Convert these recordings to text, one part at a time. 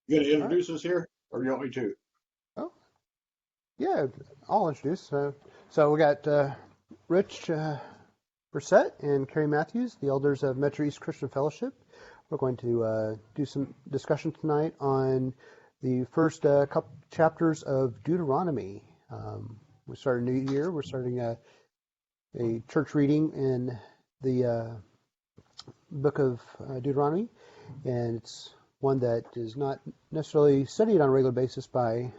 You going to All right. introduce us here, or you want me to? Oh, yeah, I'll introduce. So we got Rich Bersett and Cary Mathews, the elders of Metro East Christian Fellowship. We're going to do some discussion tonight on the first couple chapters of Deuteronomy. We start a new year. We're starting a church reading in the book of Deuteronomy, and it's one that is not necessarily studied on a regular basis by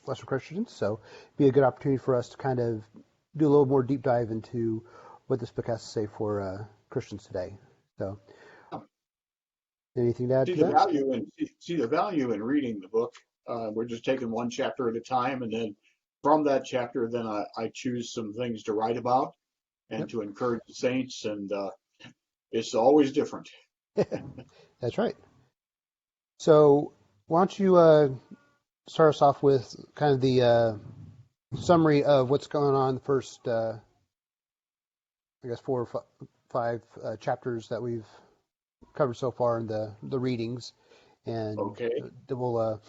lesser Christians, so it'd be a good opportunity for us to kind of do a little more deep dive into what this book has to say for Christians today. So, anything to add See to the that? value in see the value in reading the book. We're just taking one chapter at a time, and then from that chapter, then I choose some things to write about and Yep, to encourage the saints, and it's always different. that's right. So, why don't you start us off with kind of the summary of what's going on in the first, I guess, 4 or 5 chapters that we've covered so far in the readings, and Okay. then we'll.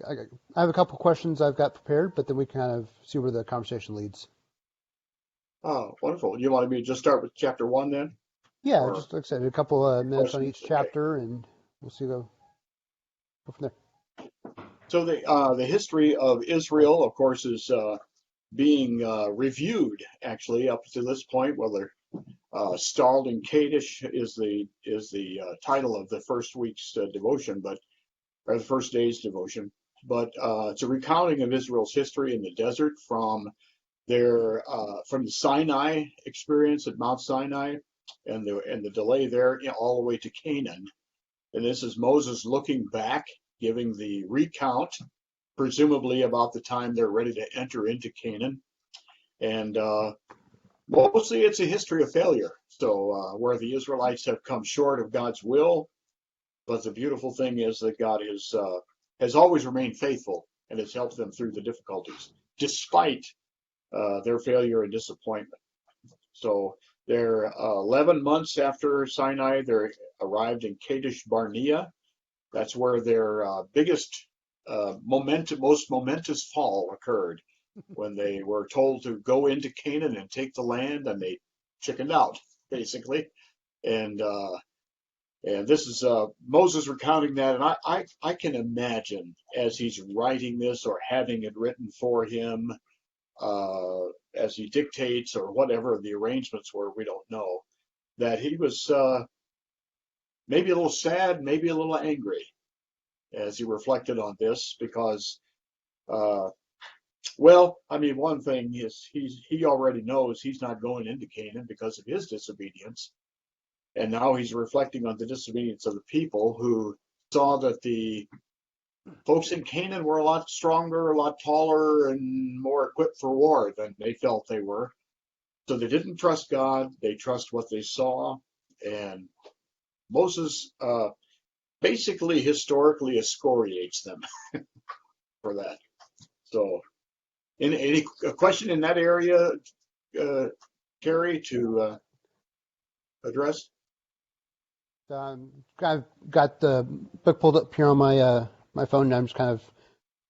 I have a couple questions I've got prepared, but then we kind of see where the conversation leads. Oh, wonderful. You want me to just start with chapter 1 then, Yeah, or just like I said, a couple minutes on questions? each Okay. chapter, and we'll see go from there. So the history of Israel, of course, is being reviewed actually up to this point. Whether stalled in Kadesh is the title of the first week's devotion, but or the first day's devotion. But it's a recounting of Israel's history in the desert from the Sinai experience at Mount Sinai and the delay there all the way to Canaan. And this is Moses looking back, giving the recount, presumably about the time they're ready to enter into Canaan. And mostly it's a history of failure. So where the Israelites have come short of God's will, but the beautiful thing is that God has always remained faithful and has helped them through the difficulties, despite their failure and disappointment. So they're 11 months after Sinai. They arrived in Kadesh Barnea. That's where their biggest, most momentous fall occurred, when they were told to go into Canaan and take the land, and they chickened out, basically. And this is Moses recounting that, and I can imagine as he's writing this or having it written for him, as he dictates or whatever the arrangements were, we don't know, that he was maybe a little sad, maybe a little angry as he reflected on this, because well, I mean, one thing is he already knows he's not going into Canaan because of his disobedience. And now he's reflecting on the disobedience of the people who saw that the folks in Canaan were a lot stronger, a lot taller, and more equipped for war than they felt they were. So they didn't trust God. They trust what they saw. And Moses basically historically excoriates them for that. So, any question in that area, Cary, to address? I've got the book pulled up here on my phone, and I'm just kind of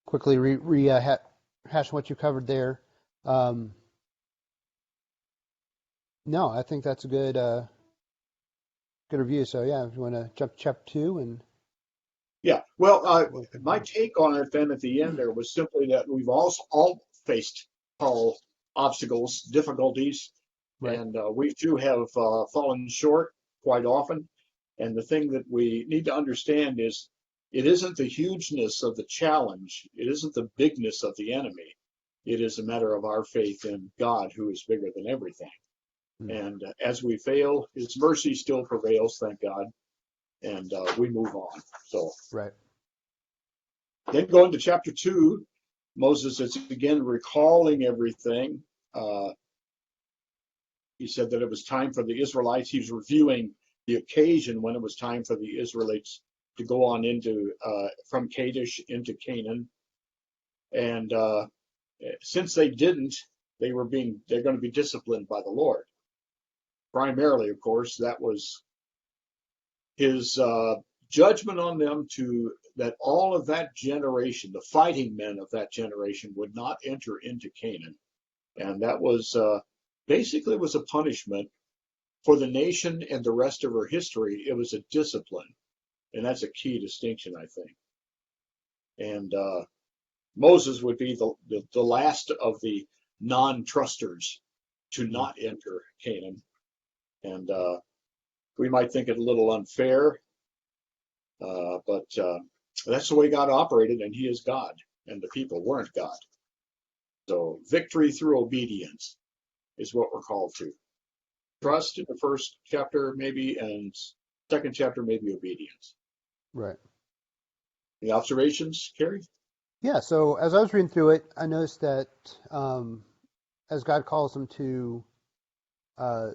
quickly rehashing what you covered there. No, I think that's a good review. So yeah, if you want to jump to chapter 2 and Yeah. Well, my take on it then at the end there was simply that we've all faced tall obstacles, difficulties, right. and we too have fallen short quite often. And the thing that we need to understand is it isn't the hugeness of the challenge, it isn't the bigness of the enemy. It is a matter of our faith in God, who is bigger than everything. And as we fail, His mercy still prevails, thank God, and we move on. So, Right. then going to chapter 2, Moses is again recalling everything. He said that it was time for the Israelites. He was reviewing the occasion when it was time for the Israelites to go on into from Kadesh into Canaan, and since they didn't, they're going to be disciplined by the Lord. Primarily, of course, that was his judgment on them to that all of that generation, the fighting men of that generation, would not enter into Canaan. And that was basically was a punishment for the nation and the rest of her history. It was a discipline, and that's a key distinction, I think. And Moses would be the last of the non-trusters to not enter Canaan. And we might think it a little unfair, but that's the way God operated, and He is God, and the people weren't God. So victory through obedience is what we're called to. Trust in the first chapter, maybe, and second chapter, maybe obedience. Right. Any observations, Cary? Yeah, so as I was reading through it, I noticed that as God calls them to kind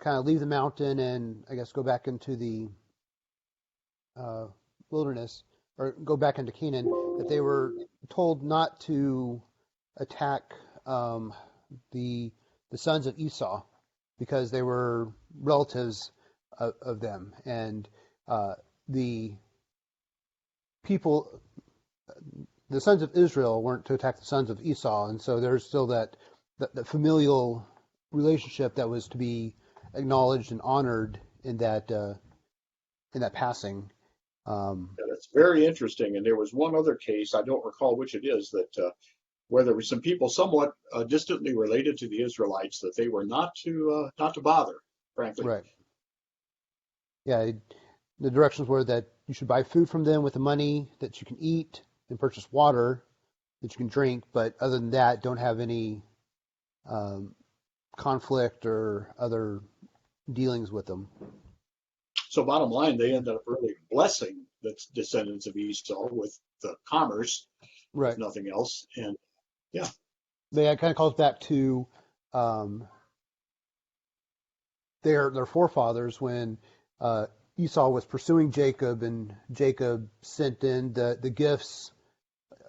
of leave the mountain and I guess go back into the wilderness, or go back into Canaan, that they were told not to attack the sons of Esau because they were relatives of them, and the people, the sons of Israel, weren't to attack the sons of Esau, and so there's still that familial relationship that was to be acknowledged and honored in that passing. Yeah, that's very interesting. And there was one other case, I don't recall which it is, that where there were some people somewhat distantly related to the Israelites that they were not to bother, frankly. Right. Yeah, the directions were that you should buy food from them with the money that you can eat and purchase water that you can drink, but other than that, don't have any conflict or other dealings with them. So bottom line, they ended up really blessing the descendants of Esau with the commerce, Right. if nothing else. And yeah. That kind of calls back to their forefathers when Esau was pursuing Jacob, and Jacob sent in the gifts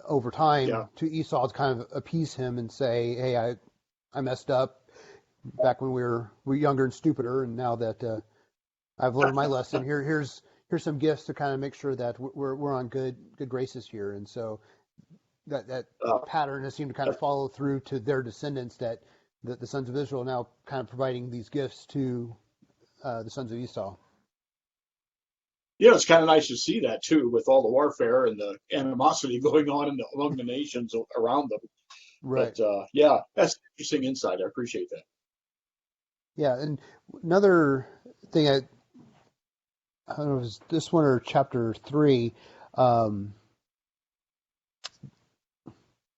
over time to Esau to kind of appease him and say, hey, I messed up back when we were younger and stupider, and now that I've learned my lesson, here's some gifts to kind of make sure that we're on good graces here. And so that pattern has seemed to kind of follow through to their descendants, that the sons of Israel now kind of providing these gifts to the sons of Esau. Yeah, it's kind of nice to see that too, with all the warfare and the animosity going on among the nations around them. Right. But yeah, that's interesting insight. I appreciate that. Yeah, and another thing, I don't know if it's this one or chapter 3,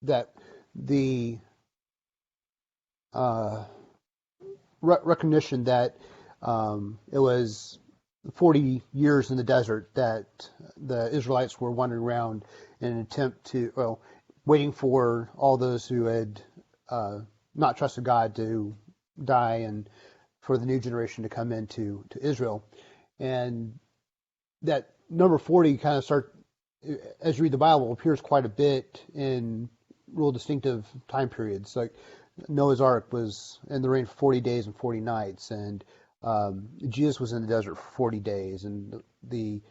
that the recognition that it was 40 years in the desert that the Israelites were wandering around in an attempt to, waiting for all those who had not trusted God to die and for the new generation to come into Israel. And that number 40 kind of as you read the Bible, appears quite a bit in real distinctive time periods. Like Noah's Ark was in the rain for 40 days and 40 nights, and Jesus was in the desert for 40 days, and the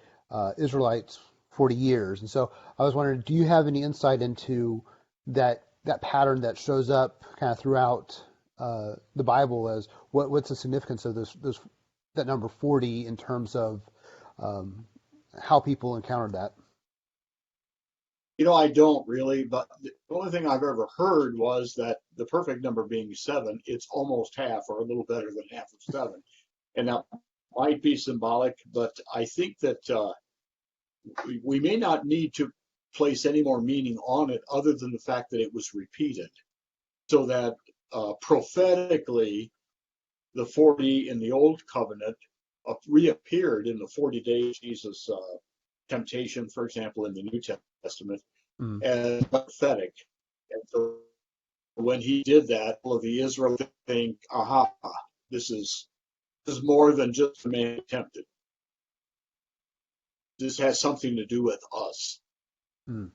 Israelites 40 years. And so I was wondering, do you have any insight into that pattern that shows up kind of throughout the Bible, as what's the significance of that number 40 in terms of how people encountered that? I don't really, but the only thing I've ever heard was that the perfect number being 7, it's almost half or a little better than half of 7. And that might be symbolic, but I think that we may not need to place any more meaning on it other than the fact that it was repeated. So that prophetically, the 40 in the Old Covenant reappeared in the 40 days Jesus' temptation, for example, in the New Testament, as prophetic. And so when he did that, all of the Israelites think, aha, this is more than just a man tempted. This has something to do with us. Kind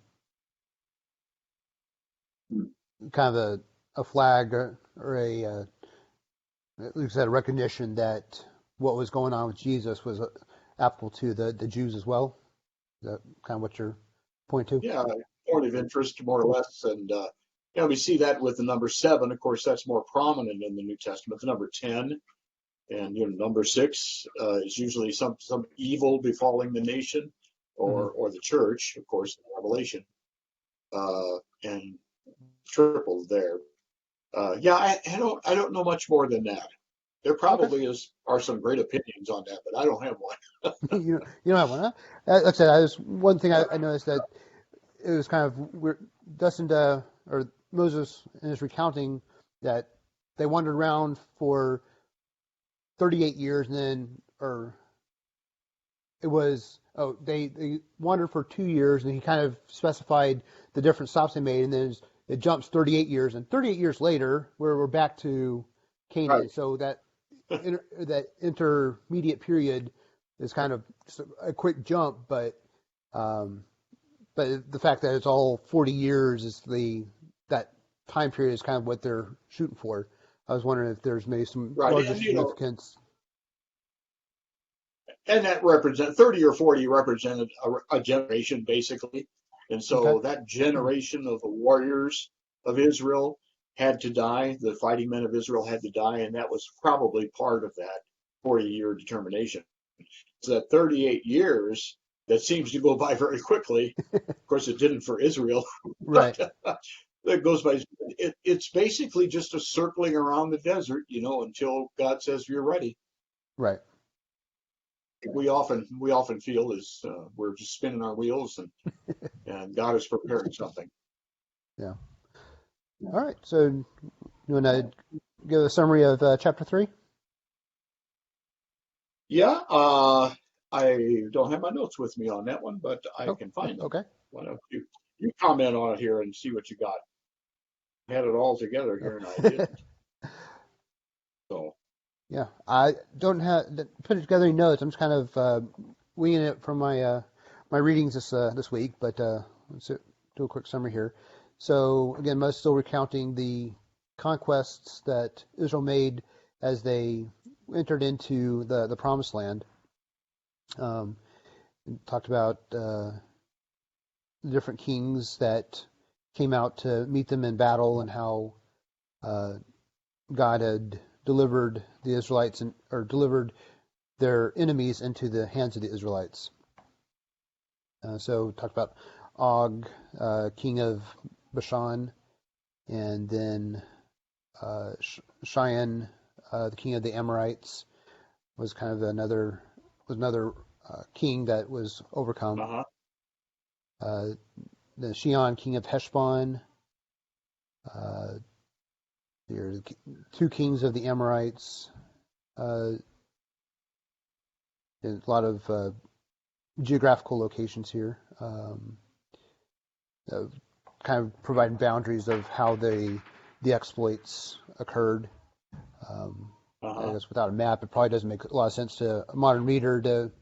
of a flag or like you said, a recognition that what was going on with Jesus was applicable to the Jews as well. Is that kind of what you're pointing to? Yeah, point of interest, more or less. And we see that with the number 7. Of course, that's more prominent in the New Testament. The number 10 and number 6 is usually some evil befalling the nation Hmm. or the church, of course, in Revelation, and triple there. I don't know much more than that. There Okay. probably are some great opinions on that, but I don't have one. You don't have one, huh? Like I said, one thing Yeah, I noticed that it was kind of weird. Dustin or Moses in his recounting that they wandered around for 38 years and then, or it was, they wandered for 2 years and he kind of specified the different stops they made and then it jumps 38 years and 38 years later we're back to Canaan. right. So that intermediate period is kind of just a quick jump, um, but the fact that it's all 40 years is that time period is kind of what they're shooting for. I was wondering if there's maybe some Right. larger And significance. and that represent 30 or 40 represented a generation basically. And Okay. so that generation of the warriors of Israel had to die. The fighting men of Israel had to die, and that was probably part of that 40-year determination. So that 38 years that seems to go by very quickly. Of course, it didn't for Israel, Right. but it goes by. It's basically just a circling around the desert, until God says you're ready. Right. We often feel is we're just spinning our wheels and God is preparing something. Yeah. All right. So you want to give a summary of chapter 3? Yeah, I don't have my notes with me on that one, but I Oh, can find them. okay. Why don't you comment on it here and see what you got? I had it all together here and I Okay. didn't. So Yeah. I don't have put it together in notes. I'm just kind of winging it from my readings this week, but let's do a quick summary here. So again, Moses still recounting the conquests that Israel made as they entered into the Promised Land. Um, talked about the different kings that came out to meet them in battle and how uh, God had delivered the Israelites or delivered their enemies into the hands of the Israelites. So talked about Og, king of Bashan, and then Cheyenne, the king of the Amorites, was kind of another king that was overcome. uh-huh. Uh, the Shion, king of Heshbon. Uh, there are 2 kings of the Amorites. Uh, a lot of geographical locations here, uh, kind of providing boundaries of how the exploits occurred. I Uh-huh. guess without a map, it probably doesn't make a lot of sense to a modern reader to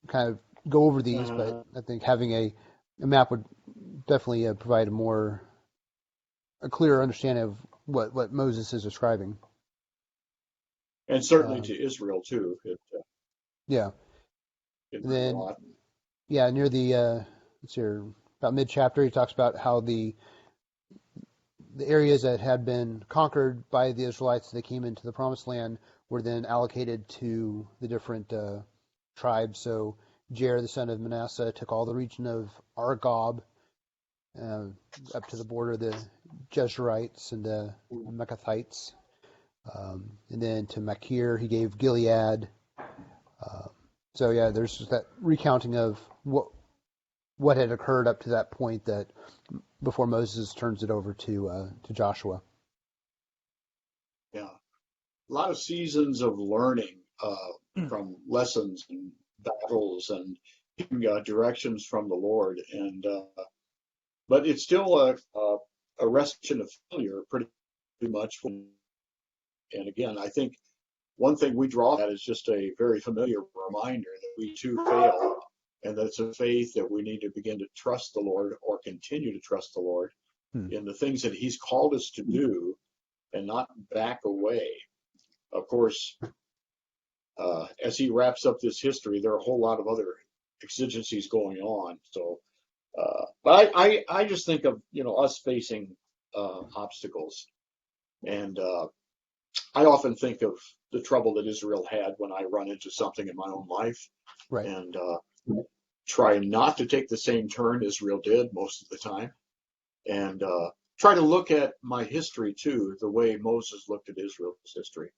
kind of go over these, but Uh-huh. I think having a map would definitely provide a clearer understanding of what Moses is describing. And certainly Uh, to Israel too. yeah, It and meant a then lot. yeah, near the let's see here, about mid chapter, he talks about how the areas that had been conquered by the Israelites as they came into the Promised Land were then allocated to the different tribes. So Jair, the son of Manasseh, took all the region of Argob uh, up to the border of the Jezreelites and the Mechathites. And then to Machir, he gave Gilead. Uh, so yeah, there's just that recounting of what had occurred up to that point that before Moses turns it over to Joshua. Yeah. A lot of seasons of learning from lessons and battles and directions from the Lord. And but it's still a restoration of failure pretty much. And again, I think one thing we draw at is just a very familiar reminder that we too fail, and that it's a faith that we need to begin to trust the Lord or continue to trust the Lord Hmm. in the things that He's called us to do and not back away. Of course, as he wraps up this history, there are a whole lot of other exigencies going on. So, but I just think of, us facing obstacles. And I often think of the trouble that Israel had when I run into something in my own life, Right. and try not to take the same turn Israel did most of the time, and try to look at my history too, the way Moses looked at Israel's history.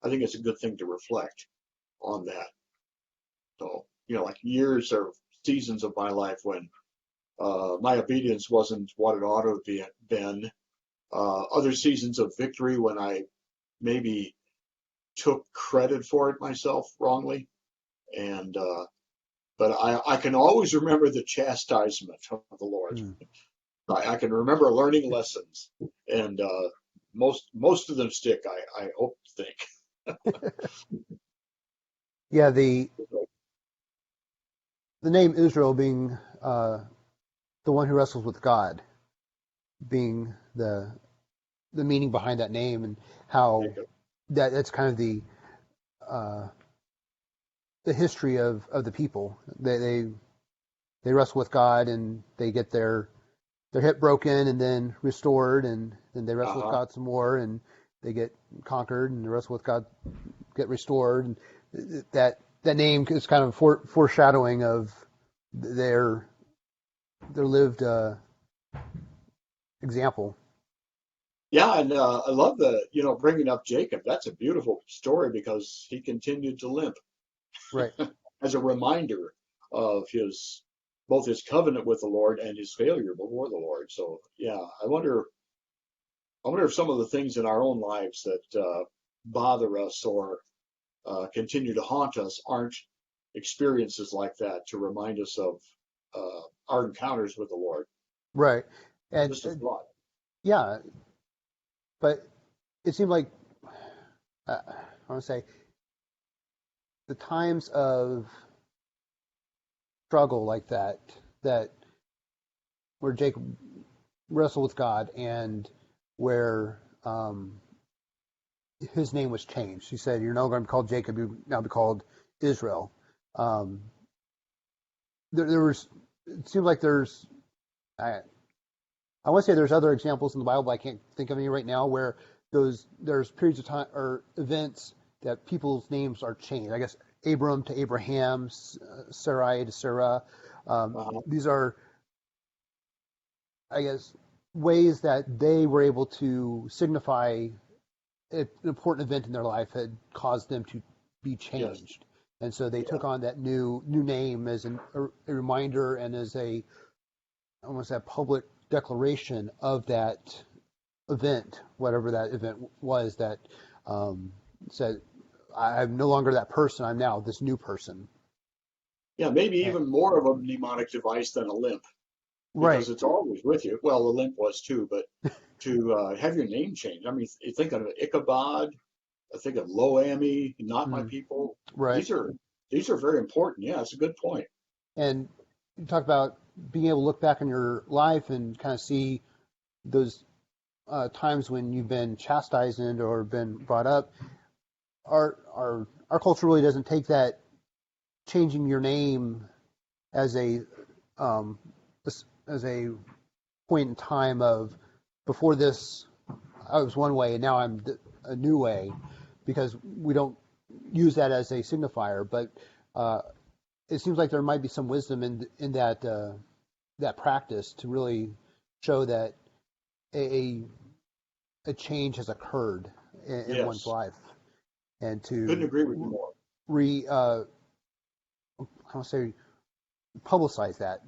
I think it's a good thing to reflect on that. So, like years or seasons of my life when my obedience wasn't what it ought to have been. Other seasons of victory when I maybe took credit for it myself wrongly. And but I can always remember the chastisement of the Lord. Mm. I can remember learning lessons, and most of them stick. I hope to think. Yeah, the name Israel being the one who wrestles with God, being the meaning behind that name, and how that's kind of uh, the history of the people. They wrestle with God, and they get their hip broken and then restored, and then they wrestle with God some more, and they get conquered, and they wrestle with God, get restored. And that name is kind of foreshadowing of their lived example. Yeah, and I love bringing up Jacob. That's a beautiful story because he continued to limp Right. as a reminder of both his covenant with the Lord and his failure before the Lord. So yeah, I wonder if some of the things in our own lives that bother us or continue to haunt us aren't experiences like that to remind us of our encounters with the Lord. Right. And Just a thought. yeah, but it seemed like I want to say the times of struggle like that where Jacob wrestled with God and where his name was changed. He said, "You're no going to be called Jacob. You now be called Israel." Um, there was. It seems like there's. I want to say there's other examples in the Bible, but I can't think of any right now where there's periods of time or events that people's names are changed. I guess Abram to Abraham, Sarai to Sarah. These are, I guess, ways that they were able to signify an important event in their life had caused them to be Yes. changed. And so they Yeah. took on that new name as a reminder and as almost a public declaration of that event, whatever that event was that said, I'm no longer that person, I'm now this new person. Yeah, maybe And, even more of a mnemonic device than a limp, right. because it's always with you. Well, the limp was too, but to have your name changed. I mean, you think of Ichabod, I think of Lo-Ami, not my Mm, people. right. These are very important. Yeah, it's a good point. And you talk about being able to look back on your life and kind of see those times when you've been chastised or been brought up. Our culture really doesn't take that changing your name as a um, as a point in time of before this I was one way and now I'm a new way, because we don't use that as a signifier. But it seems like there might be some wisdom in that practice to really show that a a change has occurred in one's Yes, life, and couldn't to agree with you more. re I don't say publicize that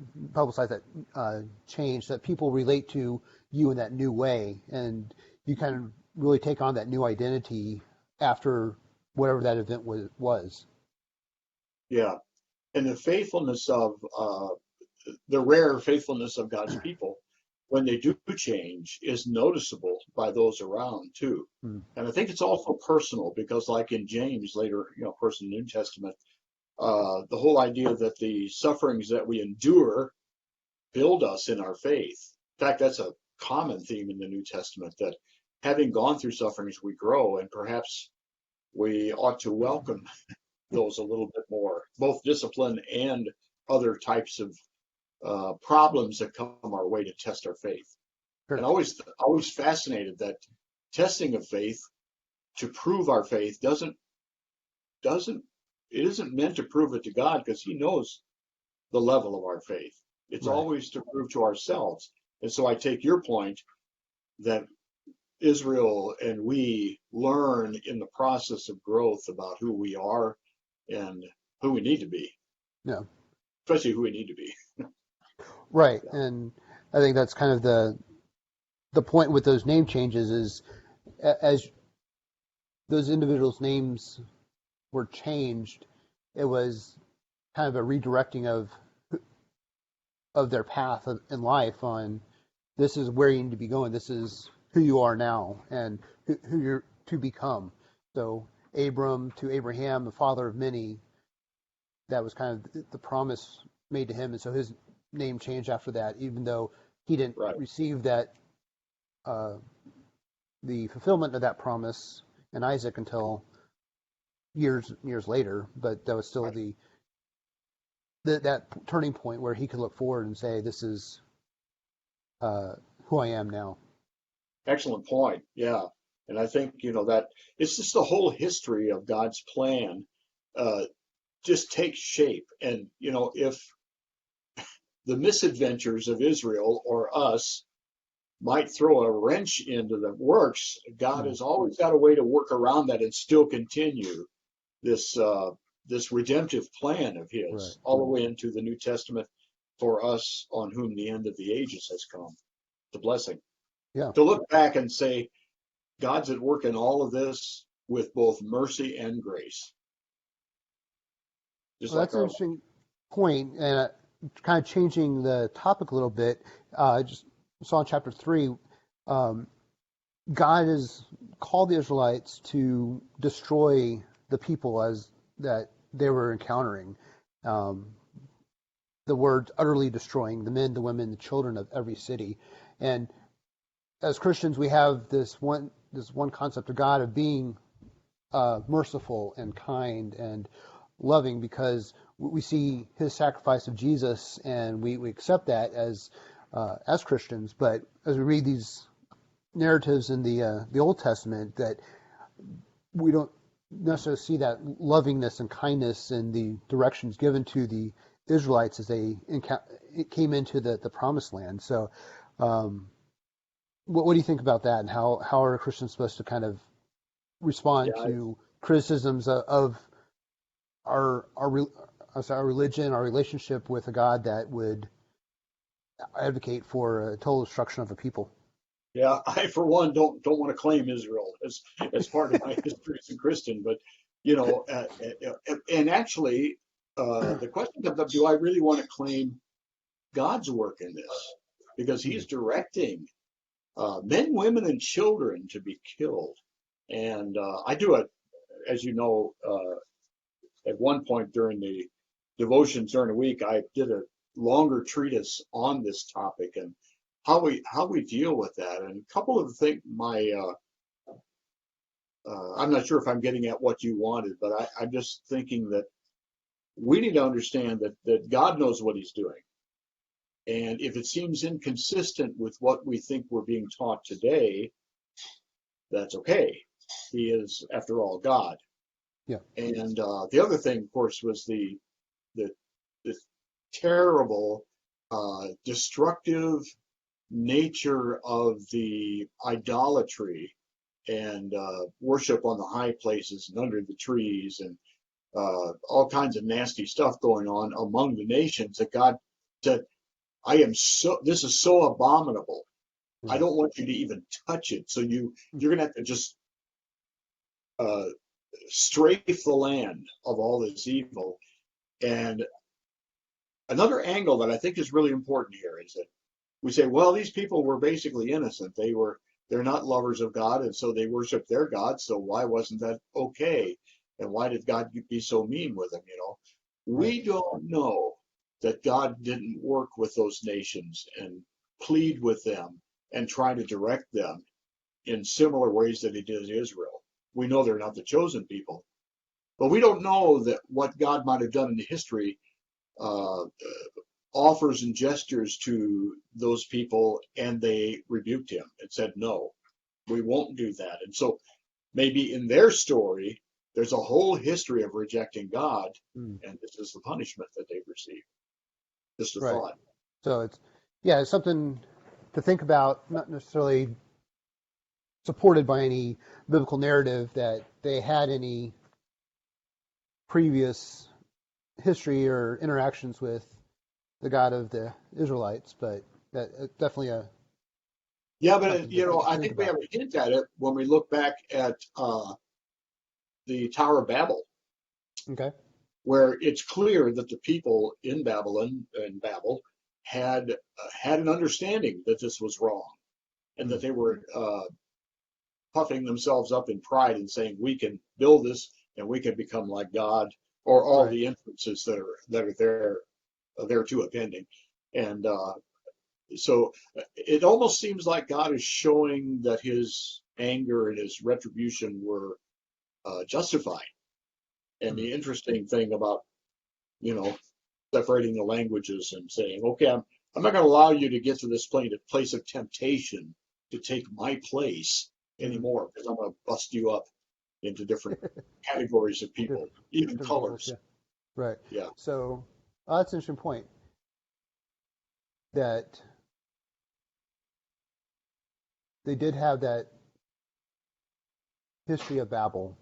change, so that people relate to you in that new way, and you kind of really take on that new identity after whatever that event was. Yeah, and the rare faithfulness of God's people when they do change is noticeable by those around too. Hmm. And I think it's also personal because, like in James later, of course, in the New Testament, the whole idea that the sufferings that we endure build us in our faith. In fact, that's a common theme in the New Testament that having gone through sufferings, we grow, and perhaps we ought to welcome those a little bit more, both discipline and other types of problems that come our way to test our faith. Sure. And always fascinated that testing of faith to prove our faith isn't meant to prove it to God, because he knows the level of our faith. It's Right. always to prove to ourselves. And so I take your point that Israel and we learn in the process of growth about who we are and who we need to be. Yeah. Especially who we need to be. Right. And I think that's kind of the point with those name changes is as those individuals' names were changed, it was kind of a redirecting of their path in life on this is where you need to be going. This is who you are now and who you're to become. So Abram to Abraham, the father of many, that was kind of the promise made to him. And so his name changed after that, even though he didn't receive that, the fulfillment of that promise in Isaac until years later. But that was still that turning point where he could look forward and say, this is who I am now. Excellent point. Yeah. And I think, that it's just the whole history of God's plan just takes shape. And, if the misadventures of Israel or us might throw a wrench into the works, God has always got a way to work around that and still continue this redemptive plan of his all the way into the New Testament for us on whom the end of the ages has come. The blessing. Yeah. To look back and say, God's at work in all of this with both mercy and grace. That's an interesting point, and kind of changing the topic a little bit. I just saw in chapter 3, God has called the Israelites to destroy the people as that they were encountering. The word utterly destroying the men, the women, the children of every city. And as Christians, we have this one concept of God of being merciful and kind and loving, because we see his sacrifice of Jesus and we accept that as Christians. But as we read these narratives in the Old Testament, that we don't necessarily see that lovingness and kindness and the directions given to the Israelites as they came into the promised land. So what do you think about that, and how are Christians supposed to kind of respond to criticisms of our religion, our relationship with a God that would advocate for a total destruction of a people? Yeah, I for one don't want to claim Israel as part of my history as a Christian, but and actually, the question comes up: do I really want to claim God's work in this? Because he's directing men, women, and children to be killed, and I do it, as you know. At one point during the devotions during the week, I did a longer treatise on this topic and how we deal with that. And a couple of the things, I'm not sure if I'm getting at what you wanted, but I'm just thinking that we need to understand that God knows what he's doing. And if it seems inconsistent with what we think we're being taught today, that's okay. He is, after all, God. Yeah. And the other thing, of course, was the terrible, destructive nature of the idolatry and worship on the high places and under the trees and all kinds of nasty stuff going on among the nations, that God said, this is so abominable. I don't want you to even touch it. So you're going to have to just strafe the land of all this evil. And another angle that I think is really important here is that we say, well, these people were basically innocent. They're not lovers of God, and so they worship their God. So why wasn't that okay? And why did God be so mean with them? We don't know that God didn't work with those nations and plead with them and try to direct them in similar ways that he did Israel. We know they're not the chosen people, but we don't know that what God might have done in history uh, offers and gestures to those people, and they rebuked him and said, "No, we won't do that." And so maybe in their story, there's a whole history of rejecting God, Mm. and this is the punishment that they've received. Just a Right. thought. So it's something to think about, not necessarily supported by any biblical narrative that they had any previous history or interactions with the God of the Israelites, but that definitely Yeah, but something to I think think we have about. a hint at it when we look back at the Tower of Babel, Okay. where it's clear that the people in Babylon and Babel had an understanding that this was wrong, and that Mm. they were puffing themselves up in pride and saying, "We can build this and we can become like God," or all Right. the inferences that are there too appending. And so it almost seems like God is showing that his anger and his retribution were justified. And Mm. the interesting thing about, you know, separating the languages and saying, "Okay, I'm not going to allow you to get to this place of temptation to take my place Mm. anymore, because I'm going to bust you up into different categories of people, even Different peoples, colors." yeah. Right. Yeah. So that's an interesting point that they did have that history of Babel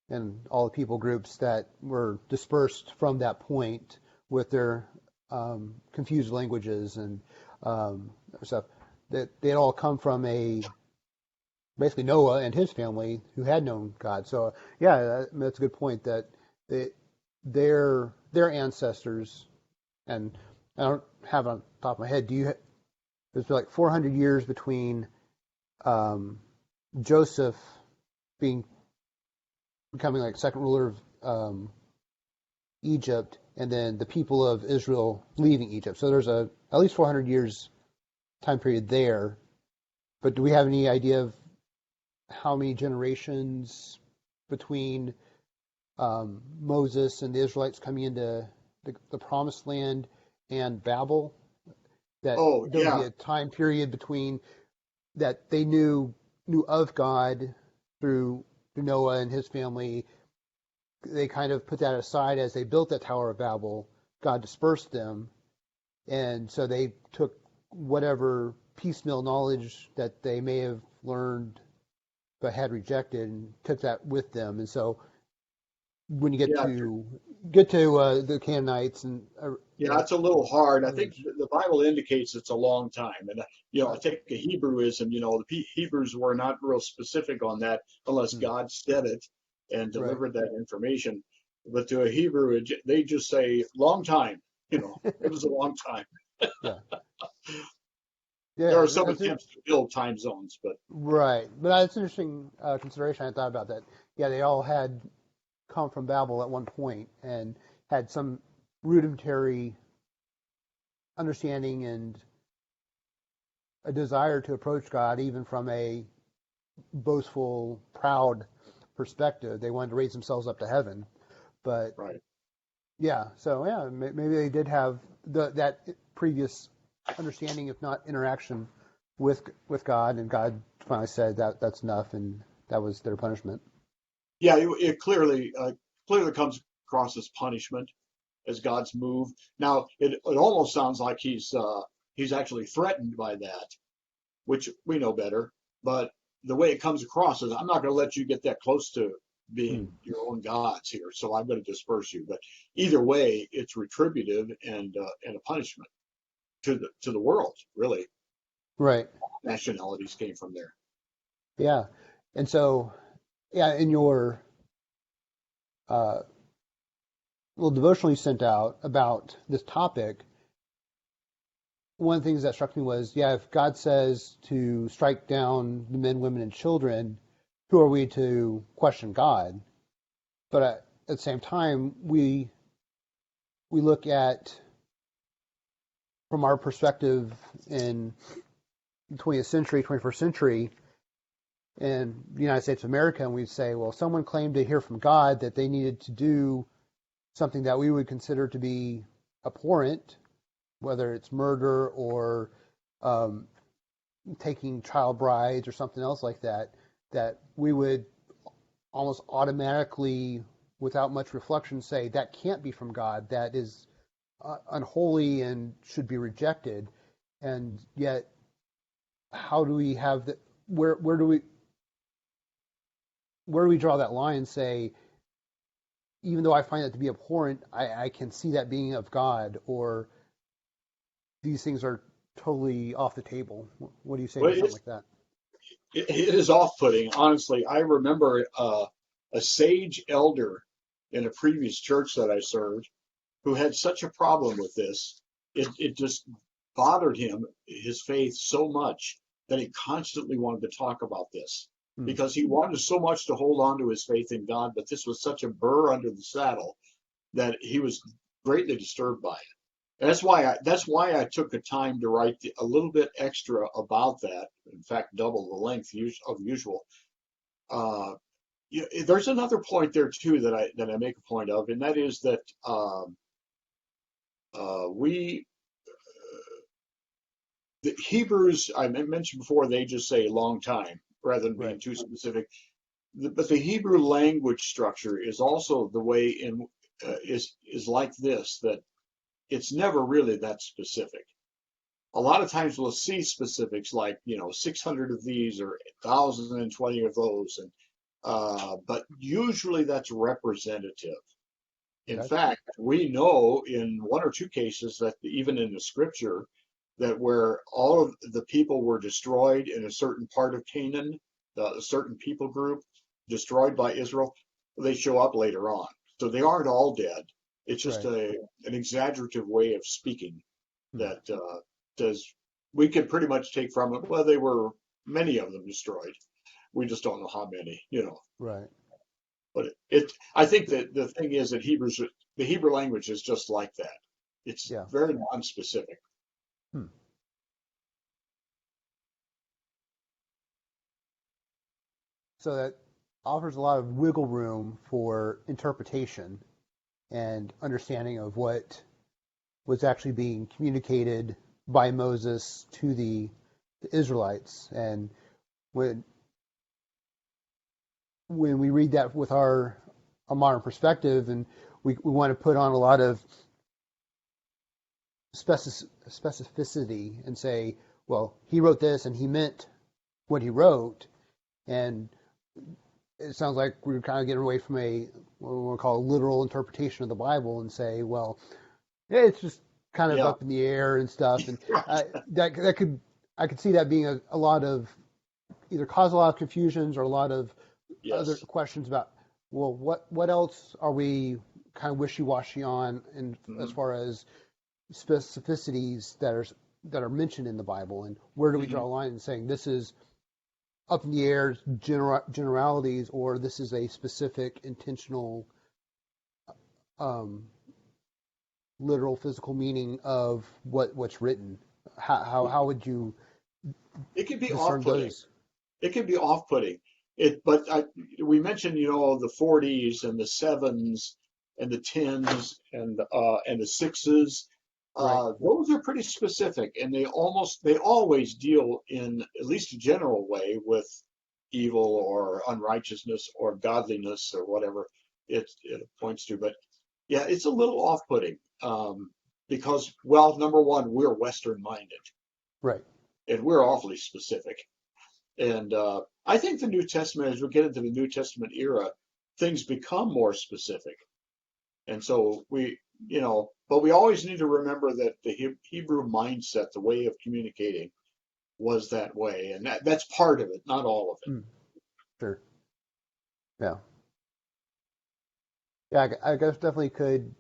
and all the people groups that were dispersed from that point with their confused languages and stuff. That they had all come from basically Noah and his family who had known God. So yeah, that's a good point that they, their ancestors, and I don't have on top of my head. There's like 400 years between um, Joseph being becoming like second ruler of Egypt, and then the people of Israel leaving Egypt. So there's at least 400 years time period there. But do we have any idea of how many generations between Moses and the Israelites coming into the Promised Land and Babel? That Oh, there would be yeah. a time period between that they knew of God through Noah and his family. They kind of put that aside as they built that Tower of Babel. God dispersed them, and so they took whatever piecemeal knowledge that they may have learned but had rejected and took that with them. And so when you Yeah. get to the Canaanites and Yeah, it's a little hard. I think others, the Bible indicates it's a long time. And, I right? take a Hebrewism, the Hebrews were not real specific on that unless Mm, God said it and right. delivered that information. But to a Hebrew, they just say, long time. It was a long time. Yeah. There Yeah. are some attempts to build time zones, but Right. But that's an interesting consideration. I thought about that. Yeah, they all had come from Babel at one point and had some rudimentary understanding and a desire to approach God, even from a boastful, proud perspective. They wanted to raise themselves up to heaven. But right. yeah, so yeah, maybe they did have that previous understanding, if not interaction, with God, and God finally said that that's enough, and that was their punishment. Yeah, it clearly comes across as punishment, as God's move. Now, it almost sounds like he's actually threatened by that, which we know better. But the way it comes across is, I'm not going to let you get that close to Hmm. being your own gods here, so I'm going to disperse you. But either way, it's retributive and a punishment to the world. Really, Right. nationalities came from there. Yeah. And so, yeah, in your uh, little devotional you sent out about this topic, one of the things that struck me was, yeah, if God says to strike down the men, women, and children, who are we to question God? But at the same time, we look at from our perspective in the 20th century, 21st century, in the United States of America, and we'd say, well, someone claimed to hear from God that they needed to do something that we would consider to be abhorrent, whether it's murder or taking child brides or something else like that, that we would almost automatically, without much reflection, say that can't be from God, that is unholy and should be rejected. And yet, how do we have the where do we draw that line and say, even though I find that to be abhorrent, I can see that being of God, or these things are totally off the table? What do you say Well, to something like that? it is off-putting. Honestly, I remember a sage elder in a previous church that I served who had such a problem with this. It just bothered him, his faith, so much that he constantly wanted to talk about this Hmm. because he wanted so much to hold on to his faith in God, but this was such a burr under the saddle that he was greatly disturbed by it. And that's why I took the time to write a little bit extra about that. In fact, double the length of usual. Uh, there's another point there too that I make a point of, and that is that we the Hebrews I mentioned before, they just say long time rather than being Right. too specific. But the Hebrew language structure is also the way in is like this, that it's never really that specific. A lot of times we'll see specifics like 600 of these or 1,020 of those, and but usually that's representative. In Gotcha. fact, we know in one or two cases that even in the scripture, that where all of the people were destroyed in a certain part of Canaan, a certain people group destroyed by Israel, they show up later on. So they aren't all dead. It's just Right. an exaggerative way of speaking Hmm. that does we can pretty much take from it. Well, they were many of them destroyed. We just don't know how many. Right. But I think that the thing is that the Hebrew language is just like that. It's Yeah. very non-specific. Hmm. So that offers a lot of wiggle room for interpretation and understanding of what was actually being communicated by Moses to the Israelites. And when we read that with a modern perspective, and we want to put on a lot of specificity and say, well, he wrote this and he meant what he wrote, and it sounds like we're kind of getting away from what we want to call a literal interpretation of the Bible and say, well, yeah, it's just kind of Yeah, up in the air and stuff, and right. I could see that being a lot of either cause a lot of confusions or a lot of other Yes. questions about, well, what else are we kind of wishy-washy on, and as Hmm. far as specificities that are mentioned in the Bible, and where do we Hmm. draw a line in saying this is up in the air generalities, or this is a specific intentional um, literal physical meaning of what's written? How would you It can be discern off-putting. those? It can be off-putting. But we mentioned, the 40s and the sevens and the tens and the sixes. Right. Those are pretty specific, and they always deal in at least a general way with evil or unrighteousness or godliness or whatever it points to. But yeah, it's a little off-putting because, well, number one, we're Western-minded Right. and we're awfully specific. And I think the New Testament, as we get into the New Testament era, things become more specific. And so but we always need to remember that the Hebrew mindset, the way of communicating, was that way. And that's part of it, not all of it. Mm, sure. Yeah. Yeah. I guess definitely can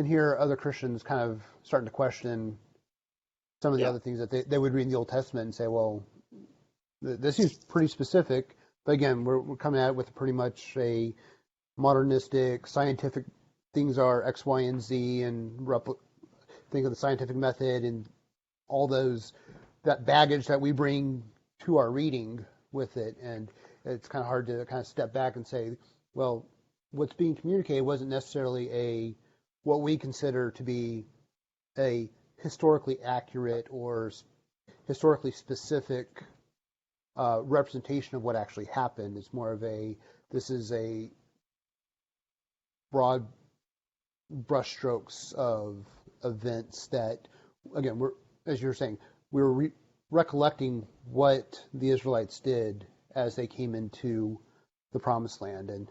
hear other Christians kind of starting to question some of the Yeah. other things that they would read in the Old Testament and say, well, this seems pretty specific. But again, we're coming at it with pretty much a modernistic, scientific things are X, Y, and Z, and think of the scientific method and all that baggage that we bring to our reading with it. And it's kind of hard to kind of step back and say, well, what's being communicated wasn't necessarily what we consider to be a historically accurate or historically specific representation of what actually happened. It's more of this is a broad brushstrokes of events that, again, as you were saying, we were recollecting what the Israelites did as they came into the Promised Land, and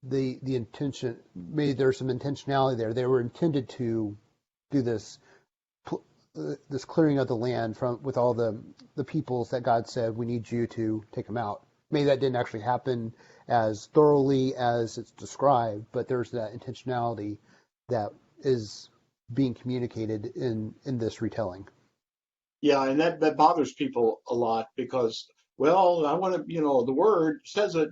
the intention, maybe there's some intentionality there. They were intended to do this clearing of the land with all the peoples that God said, we need you to take them out. Maybe that didn't actually happen as thoroughly as it's described, but there's that intentionality that is being communicated in this retelling. Yeah, and that bothers people a lot because, well, I want to, the word says it,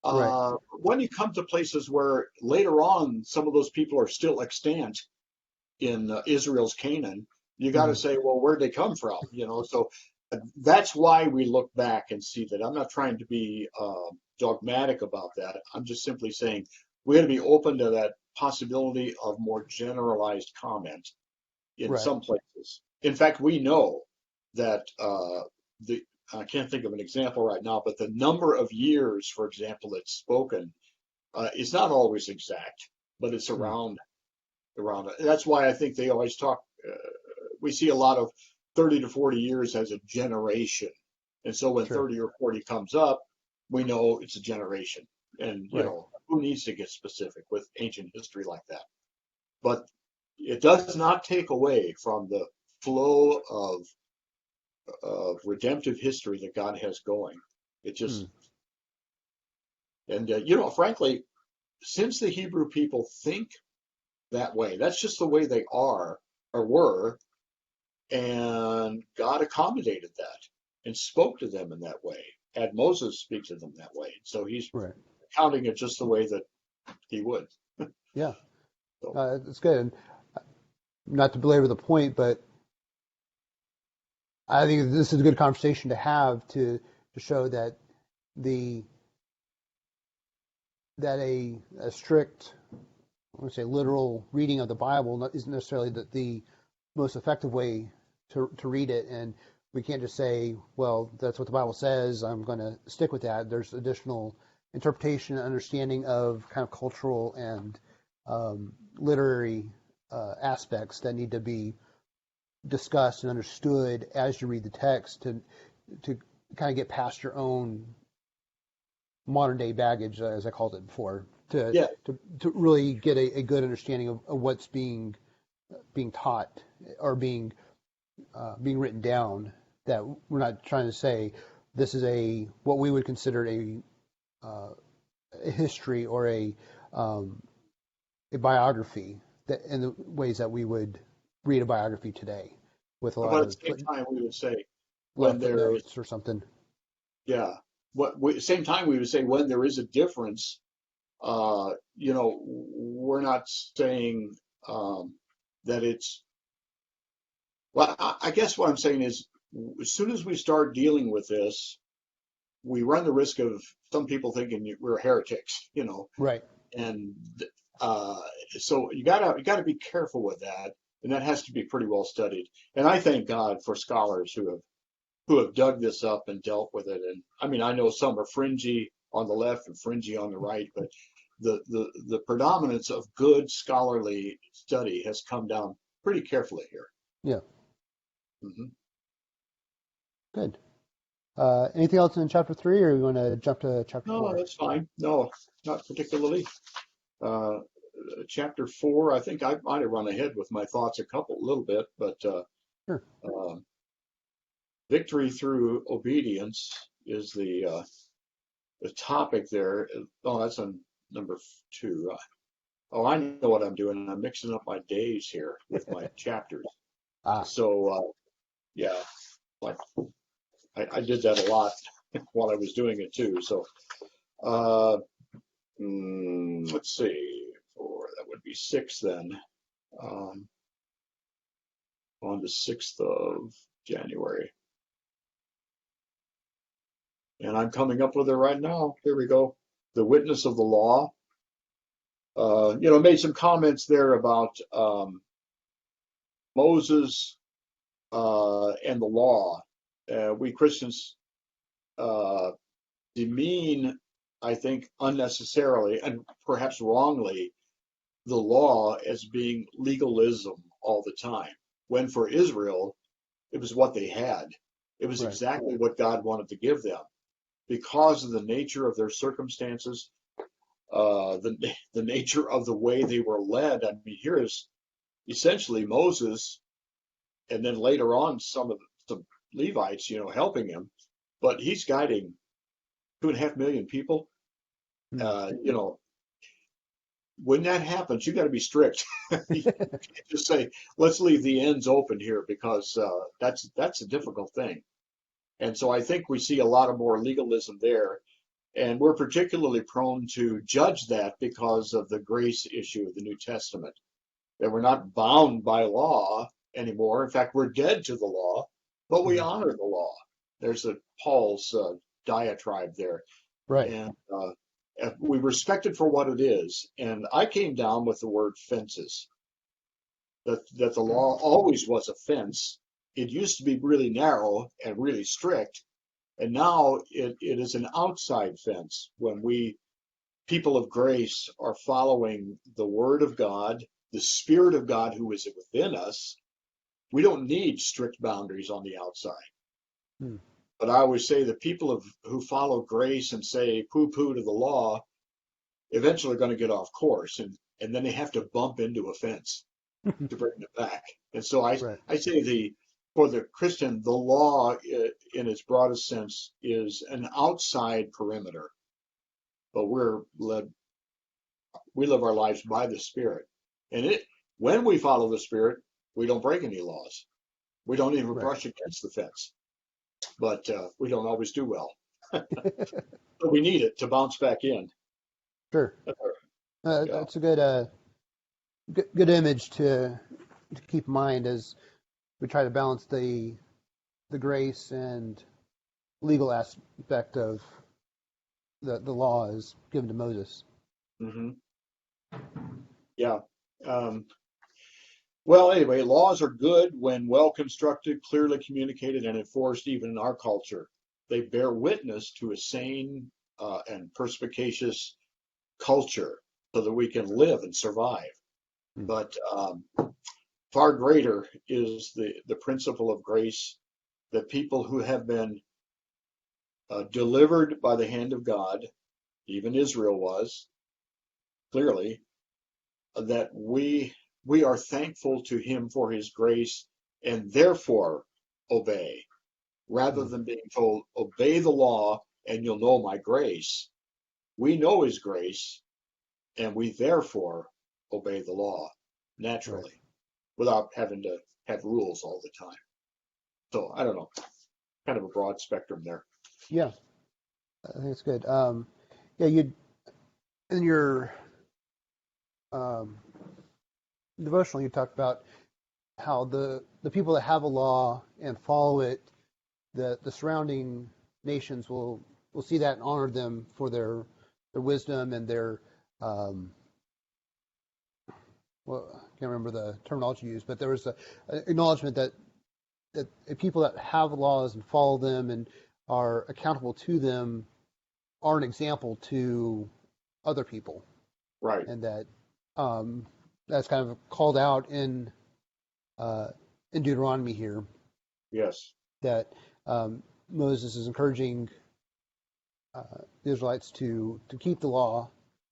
Right. when you come to places where later on some of those people are still extant in Israel's Canaan, you got to Mm-hmm. say, well, where'd they come from? So that's why we look back and see that. I'm not trying to be dogmatic about that. I'm just simply saying we got to be open to that possibility of more generalized comment in Right. some places. In fact, we know that the I can't think of an example right now, but the number of years, for example, that's spoken is not always exact, but it's Mm. around it. That's why I think they always talk. We see a lot of 30 to 40 years as a generation, and so when Sure. 30 or 40 comes up, we know it's a generation. And Right. who needs to get specific with ancient history like that? But it does not take away from the flow of redemptive history that God has going. It just, Mm. and frankly, since the Hebrew people think that way, that's just the way they are or were, and God accommodated that and spoke to them in that way. Had Moses speak to them that way, so he's Right. counting it just the way that he would. Yeah. So It's good. And not to belabor the point, but I think this is a good conversation to have to show that the a strict, I want to say, literal reading of the Bible isn't necessarily the most effective way to read it, and we can't just say, well, that's what the Bible says, I'm going to stick with that. There's additional interpretation and understanding of kind of cultural and literary aspects that need to be discussed and understood as you read the text to kind of get past your own modern day baggage, as I called it before, yeah, to really get a good understanding of what's being taught or being written down. That we're not trying to say this is what we would consider a history or a biography, that in the ways that we would read a biography today, with a lot but at of the same time, we would say when there is, footnotes or something. yeah, same time we would say when there is a difference, we're not saying that it's, well, I guess what I'm saying is as soon as we start dealing with this, we run the risk of some people thinking we're heretics, Right. and uh, so you gotta be careful with that, and that has to be pretty well studied. And I thank God for scholars who have dug this up and dealt with it. And I mean, I know some are fringy on the left and fringy on the right, but the predominance of good scholarly study has come down pretty carefully here. Yeah. Hmm. Good. Anything else in chapter 3, or you want to jump to chapter No, 4? that's fine. No, not particularly. Uh, Chapter 4, I think I might have run ahead with my thoughts a little bit, but Sure. uh, victory through obedience is the topic there. Oh, that's on number 2. Oh, I know what I'm doing. I'm mixing up my days here with my chapters. Ah. So, yeah, like I did that a lot while I was doing it too. So, uh, let's see, 4, that would be 6 then, um, on the 6th of January. And I'm coming up with it right now. Here we go. the witness of the law. Made some comments there about Moses and the law. We Christians demean, I think, unnecessarily and perhaps wrongly, the law as being legalism all the time, when for Israel, it was what they had. It was Right. exactly what God wanted to give them. Because of the nature of their circumstances, the nature of the way they were led. I mean, here is essentially Moses, and then later on some Levites, helping him, but he's guiding 2.5 million people. Mm. When that happens, you got to be strict. You can't just say, let's leave the ends open here, because that's a difficult thing. And so I think we see a lot of more legalism there. And we're particularly prone to judge that because of the grace issue of the New Testament, that we're not bound by law anymore. In fact, we're dead to the law, but we Mm. honor the law. There's Paul's diatribe there. Right. And we respect it for what it is. And I came down with the word fences, that the law always was a fence. It used to be really narrow and really strict, and now it is an outside fence when we, people of grace, are following the Word of God, the Spirit of God who is within us. We don't need strict boundaries on the outside. Mm. But I always say the people who follow grace and say poo-poo to the law eventually are going to get off course, and then they have to bump into a fence to bring it back. And so Right. I say for the Christian, the law in its broadest sense is an outside perimeter, but we live our lives by the Spirit. And when we follow the Spirit, we don't break any laws. We don't even Right. brush against the fence, but we don't always do well. But we need it to bounce back in. Sure. Yeah. That's a good image to keep in mind as we try to balance the grace and legal aspect of the law as given to Moses. Hmm. Yeah. Um, well, anyway, laws are good when well constructed, clearly communicated, and enforced, even in our culture. They bear witness to a sane and perspicacious culture so that we can live and survive. Mm. But far greater is the principle of grace, that people who have been delivered by the hand of God, even Israel was, clearly, that we are thankful to him for his grace and therefore obey, rather Mm. than being told, obey the law and you'll know my grace. We know his grace and we therefore obey the law Right. naturally without having to have rules all the time. So I don't know, kind of a broad spectrum there. Yeah, I think it's good. Yeah, you in your um, devotional you talked about how the people that have a law and follow it, the surrounding nations will see that and honor them for their wisdom and their well, I can't remember the terminology used, but there was a acknowledgement that people that have laws and follow them and are accountable to them are an example to other people, Right. and that that's kind of called out in Deuteronomy here, Yes. that Moses is encouraging the Israelites to keep the law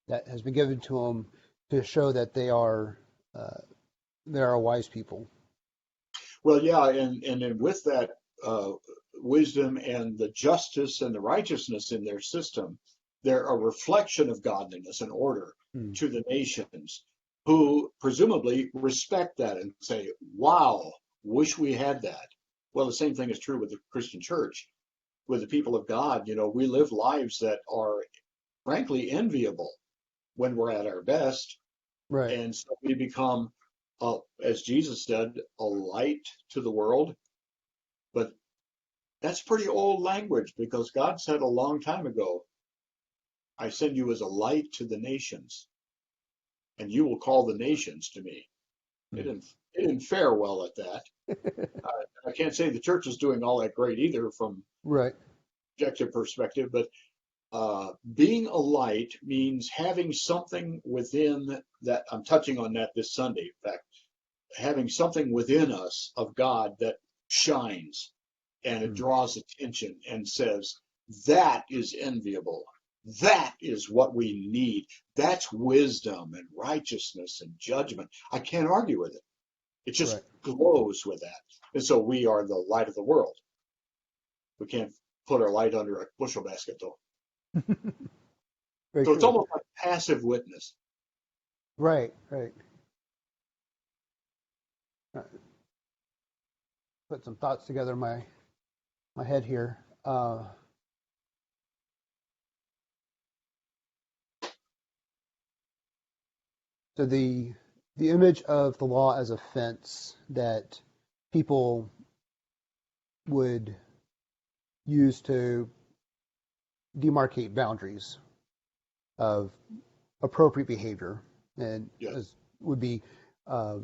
that has been given to them to show that they are a wise people. Well, yeah, and then with that wisdom and the justice and the righteousness in their system, they're a reflection of godliness and order Hmm. to the nations, who presumably respect that and say, wow, wish we had that. Well, the same thing is true with the Christian church. With the people of God, we live lives that are frankly enviable when we're at our best. Right. And so we become, as Jesus said, a light to the world. But that's pretty old language, because God said a long time ago, I send you as a light to the nations, and you will call the nations to me. It didn't fare well at that. I can't say the church is doing all that great either from Right. objective perspective, but being a light means having something within that. I'm touching on that this Sunday. In fact, having something within us of God that shines and it Mm. draws attention and says, that is enviable. That is what we need. That's wisdom and righteousness and judgment. I can't argue with it. It just Right. glows with that. And so we are the light of the world. We can't put our light under a bushel basket, though. Very So it's true. almost like passive witness. Right. Right. Put some thoughts together in my head here. So the image of the law as a fence that people would use to demarcate boundaries of appropriate behavior, and Yes. as would be how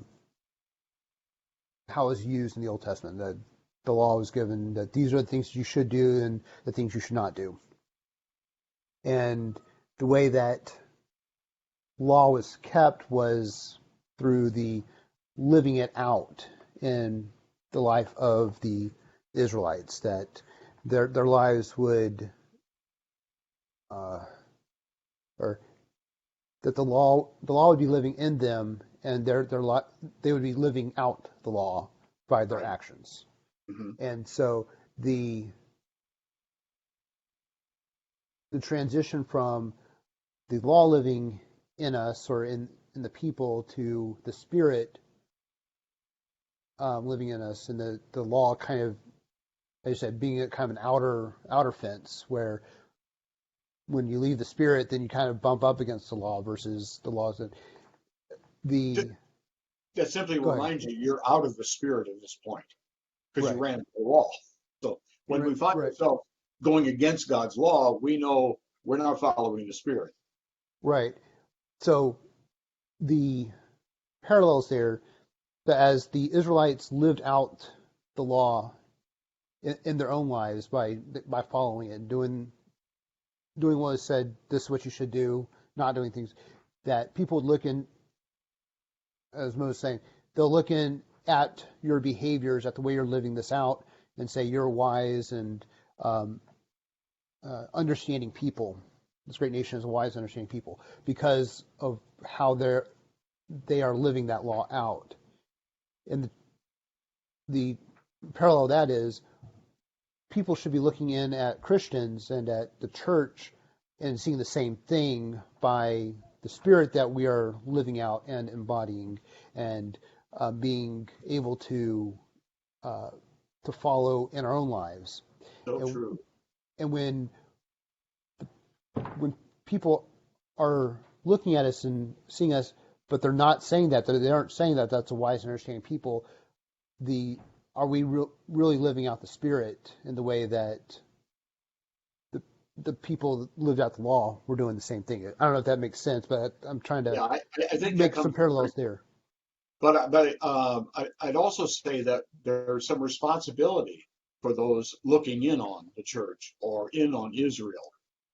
it's used in the Old Testament. That the law was given that these are the things you should do and the things you should not do. And the way that law was kept was through the living it out in the life of the Israelites, that their lives would or that the law would be living in them, and they would be living out the law by their Right. actions. Mm-hmm. And so the transition from the law living in us or in the people to the Spirit living in us, and the law kind of, as you said, being a kind of an outer fence where when you leave the Spirit, then you kind of bump up against the law versus the laws that the. That simply Go ahead. reminds you you're out of the Spirit at this point because you Right. ran into the wall. So when we find Right. ourselves going against God's law, we know we're not following the Spirit. Right. So the parallels there, that as the Israelites lived out the law in their own lives by following it, doing what was said, this is what you should do, not doing things, that people would look in, as Mo was saying, they'll look in at your behaviors, at the way you're living this out, and say you're wise and understanding people. This great nation is a wise, understanding people because of how they are living that law out. And the parallel to that is people should be looking in at Christians and at the church and seeing the same thing by the Spirit that we are living out and embodying, and being able to follow in our own lives. So And, true. and when people are looking at us and seeing us, but they're not saying that, they aren't saying that that's a wise and understanding people, are we really living out the Spirit in the way that the people that lived out the law were doing the same thing? I don't know if that makes sense, but I'm trying to Yeah, I think that make comes. some parallels there. But I'd also say that there's some responsibility for those looking in on the church or in on Israel.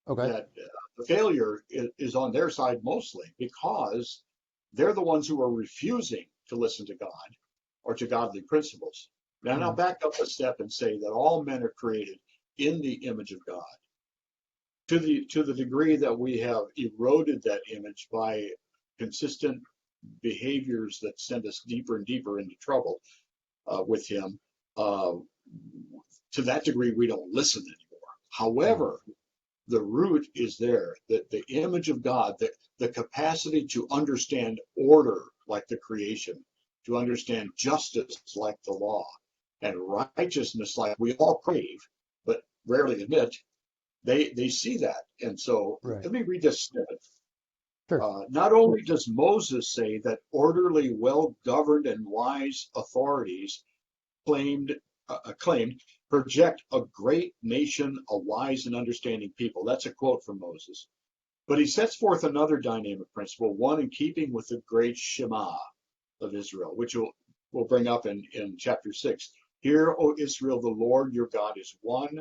Okay. That the failure is on their side mostly because they're the ones who are refusing to listen to God or to godly principles. Now, I'll back up a step and say that all men are created in the image of God. To the degree that we have eroded that image by consistent behaviors that send us deeper and deeper into trouble with Him, to that degree we don't listen anymore. However, the root is there, that the image of God, the capacity to understand order like the creation, to understand justice like the law, and righteousness like we all crave, but rarely admit, they see that. And so Right. let me read this snippet. Sure. Not only does Moses say that orderly, well-governed, and wise authorities claimed project a great nation, a wise and understanding people. That's a quote from Moses. But he sets forth another dynamic principle, one in keeping with the great Shema of Israel, which we'll bring up in chapter 6. Hear, O Israel, the Lord your God is one.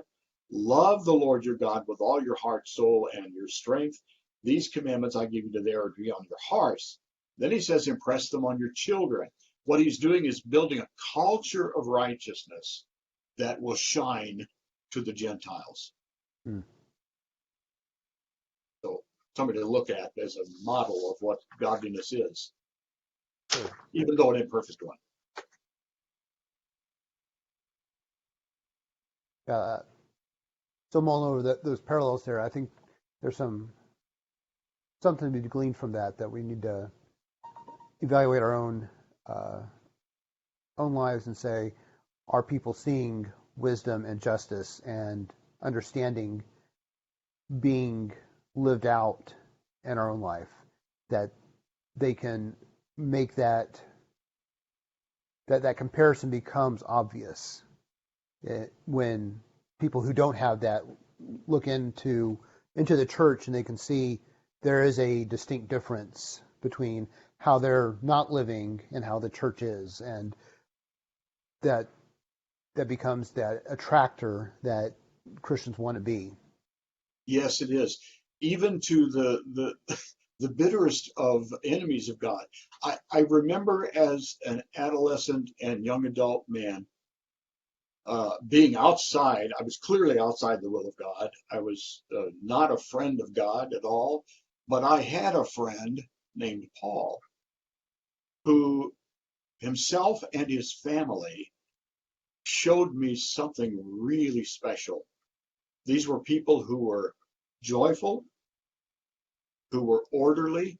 Love the Lord your God with all your heart, soul, and your strength. These commandments I give you today are to be on your hearts. Then he says, impress them on your children. What he's doing is building a culture of righteousness that will shine to the Gentiles. Hmm. So somebody to look at as a model of what godliness is, Sure. even though an imperfect one. So mulling over those parallels there, I think there's something to be gleaned from that we need to evaluate our own lives and say, are people seeing wisdom and justice and understanding being lived out in our own life, that they can make that comparison becomes obvious when people who don't have that look into the church and they can see there is a distinct difference between how they're not living and how the church is, and that becomes that attractor that Christians want to be. Yes, it is. Even to the bitterest of enemies of God. I remember as an adolescent and young adult man being outside. I was clearly outside the will of God. I was not a friend of God at all, but I had a friend named Paul who himself and his family showed me something really special. These were people who were joyful, who were orderly,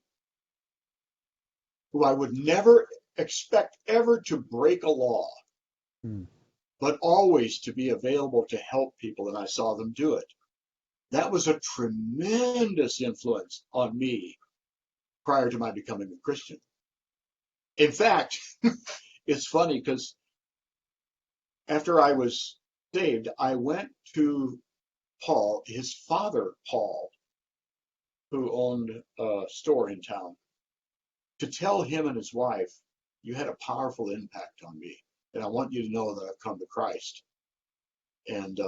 who I would never expect ever to break a law, but always to be available to help people, and I saw them do it. That was a tremendous influence on me prior to my becoming a Christian. In fact, it's funny because after I was saved, I went to Paul, his father, Paul, who owned a store in town, to tell him and his wife, you had a powerful impact on me, and I want you to know that I've come to Christ. And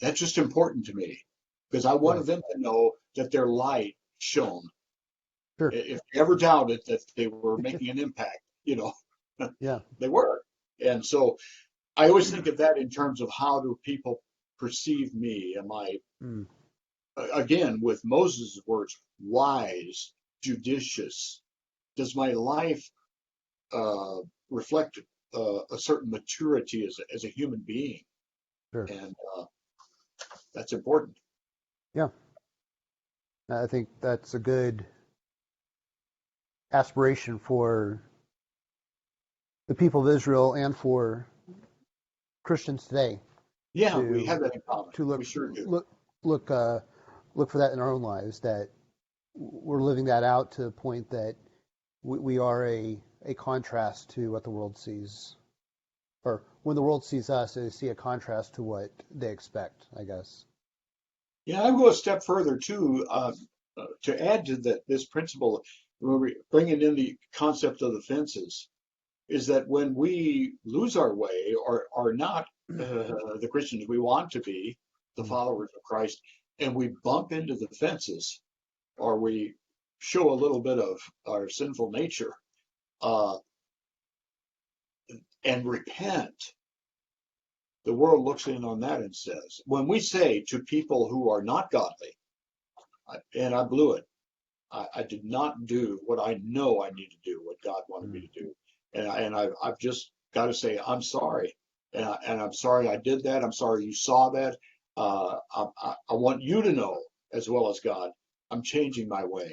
that's just important to me because I wanted them to know that their light shone. Sure. If they ever doubted that they were making an impact, Yeah. they were. And so I always think of that in terms of how do people perceive me? Am I, again, with Moses' words, wise, judicious? Does my life reflect a certain maturity as a human being? Sure. And that's important. Yeah. I think that's a good aspiration for the people of Israel and for Christians today. Yeah, we have that in common. To look, we sure do. look for that in our own lives, that we're living that out to the point that we are a contrast to what the world sees, or when the world sees us, they see a contrast to what they expect, I guess. Yeah, I go a step further too, to add to this principle, when we're bringing in the concept of the fences, is that when we lose our way or are not the Christians we want to be, the followers of Christ, and we bump into the fences, or we show a little bit of our sinful nature uh, and repent, the world looks in on that and says, when we say to people who are not godly, and I blew it, I did not do what I know I need to do, what God wanted me to do. And I've just got to say, I'm sorry. And I'm sorry I did that. I'm sorry you saw that. I want you to know, as well as God, I'm changing my way.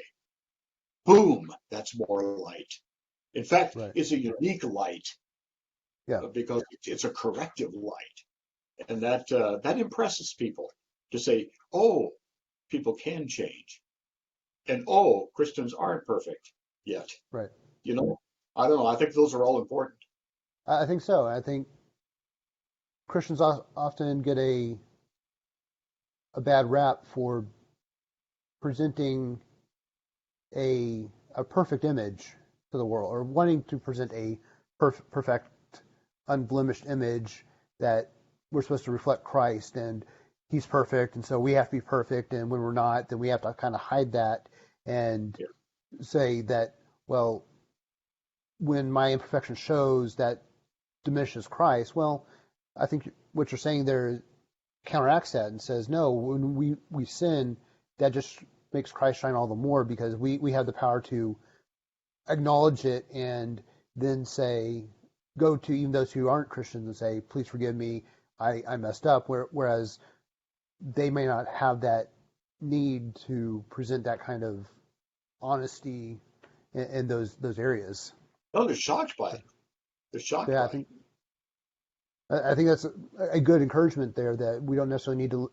Boom, that's more light. In fact, it's a unique light because it's a corrective light. And that impresses people to say, oh, people can change. And oh, Christians aren't perfect yet. Right. I don't know. I think those are all important. I think so. I think Christians often get a bad rap for presenting a perfect image to the world, or wanting to present a perfect, unblemished image that we're supposed to reflect Christ, and He's perfect, and so we have to be perfect, and when we're not, then we have to kind of hide that and say that, well, when my imperfection shows, that diminishes Christ. Well, I think what you're saying there counteracts that and says, no, when we sin, that just makes Christ shine all the more, because we have the power to acknowledge it and then say, go to even those who aren't Christians and say, please forgive me, I messed up. Whereas they may not have that need to present that kind of honesty in those areas. No, they're shocked by it. They're shocked Yeah, by it. I think that's a good encouragement there, that we don't necessarily need to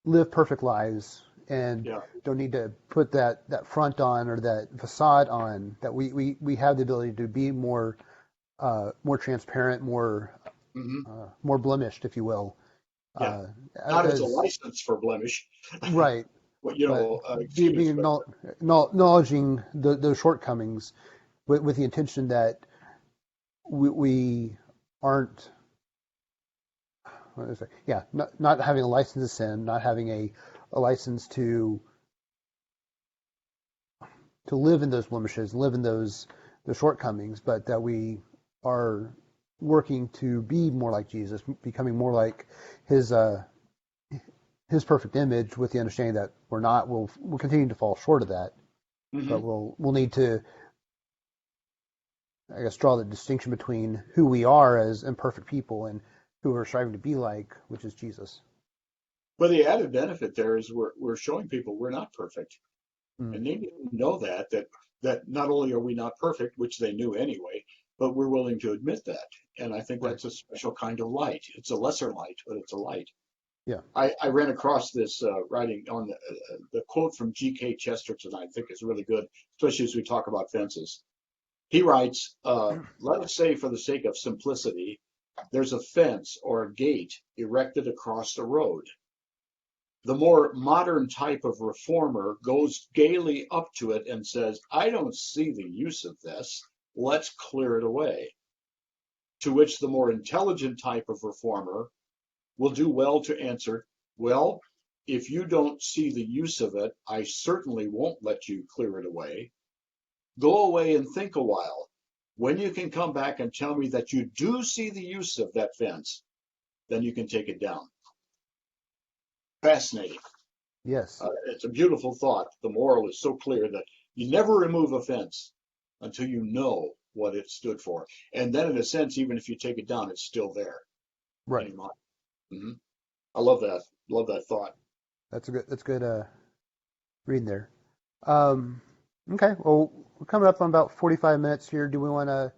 live perfect lives, and don't need to put that front on, or that facade on, that we have the ability to be more transparent, more blemished, if you will. Not as a license for blemish. Right. But, acknowledging those shortcomings with the intention that we aren't, not having a license to sin, not having a license to live in those blemishes, live in those shortcomings, but that we are working to be more like Jesus, becoming more like His perfect image, with the understanding that we're not. We'll continue to fall short of that, but we'll need to, I guess, draw the distinction between who we are as imperfect people and who we're striving to be like, which is Jesus. Well, the added benefit there is we're showing people we're not perfect, and they need to know that not only are we not perfect, which they knew anyway, but we're willing to admit that. And I think that's a special kind of light. It's a lesser light, but it's a light. Yeah. I ran across this writing on the quote from G.K. Chesterton. I think is really good, especially as we talk about fences. He writes, let us say, for the sake of simplicity, there's a fence or a gate erected across the road. The more modern type of reformer goes gaily up to it and says, I don't see the use of this. Let's clear it away. To which the more intelligent type of reformer will do well to answer, well, if you don't see the use of it, I certainly won't let you clear it away. Go away and think a while. When you can come back and tell me that you do see the use of that fence, then you can take it down. Fascinating. Yes. It's a beautiful thought. The moral is so clear that you never remove a fence until you know what it stood for. And then, in a sense, even if you take it down, it's still there. Right. I love that. Love that thought. That's good reading there. Okay. Well, we're coming up on about 45 minutes here. Do we want to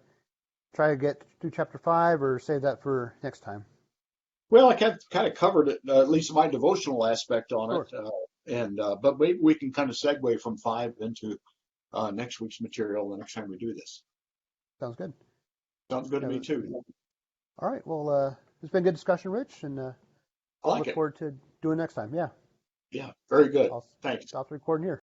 try to get to chapter 5, or save that for next time? Well, I kind of covered it, at least my devotional aspect on it. But maybe we can kind of segue from 5 into next week's material the next time we do this. Sounds good. Sounds good to me too. All right. Well, it's been a good discussion, Rich, and I look forward to doing next time. Yeah. Yeah. Very good. I'll Thanks. stop the recording here.